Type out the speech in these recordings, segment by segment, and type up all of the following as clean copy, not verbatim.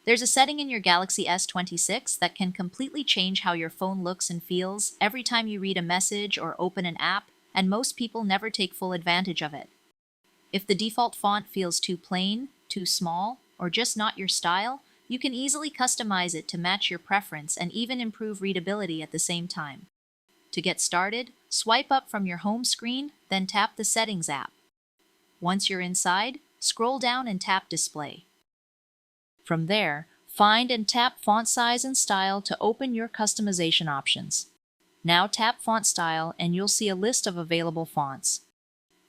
There's a setting in your Galaxy S26 that can completely change how your phone looks and feels every time you read a message or open an app, and most people never take full advantage of it. If the default font feels too plain, too small, or just not your style, you can easily customize it to match your preference and even improve readability at the same time. To get started, swipe up from your home screen, then tap the Settings app. Once you're inside, scroll down and tap Display. From there, find and tap Font Size and Style to open your customization options. Now tap Font Style and you'll see a list of available fonts.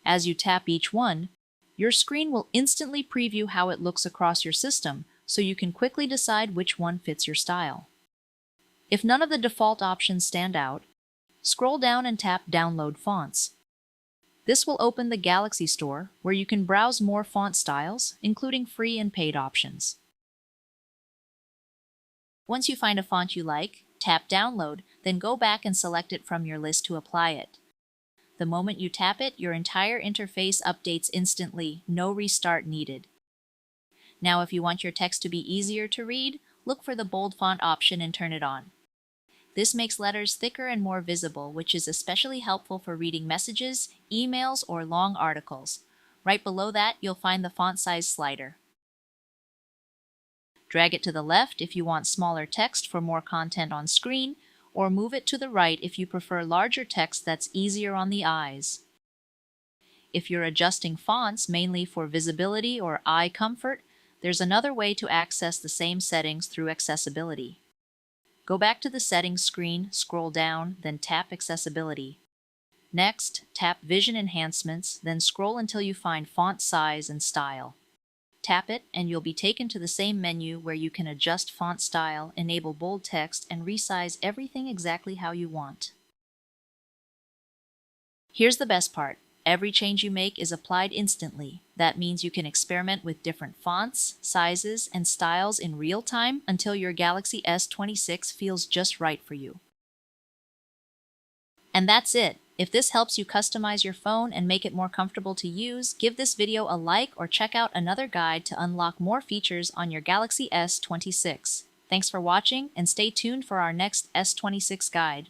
As you tap each one, your screen will instantly preview how it looks across your system, so you can quickly decide which one fits your style. If none of the default options stand out, scroll down and tap Download Fonts. This will open the Galaxy Store, where you can browse more font styles, including free and paid options. Once you find a font you like, tap Download, then go back and select it from your list to apply it. The moment you tap it, your entire interface updates instantly, no restart needed. Now, if you want your text to be easier to read, look for the bold font option and turn it on. This makes letters thicker and more visible, which is especially helpful for reading messages, emails, or long articles. Right below that, you'll find the font size slider. Drag it to the left if you want smaller text for more content on screen, or move it to the right if you prefer larger text that's easier on the eyes. If you're adjusting fonts mainly for visibility or eye comfort, there's another way to access the same settings through Accessibility. Go back to the Settings screen, scroll down, then tap Accessibility. Next, tap Vision Enhancements, then scroll until you find Font Size and Style. Tap it, and you'll be taken to the same menu where you can adjust font style, enable bold text, and resize everything exactly how you want. Here's the best part. Every change you make is applied instantly. That means you can experiment with different fonts, sizes, and styles in real time until your Galaxy S26 feels just right for you. And that's it. If this helps you customize your phone and make it more comfortable to use, give this video a like or check out another guide to unlock more features on your Galaxy S26. Thanks for watching and stay tuned for our next S26 guide.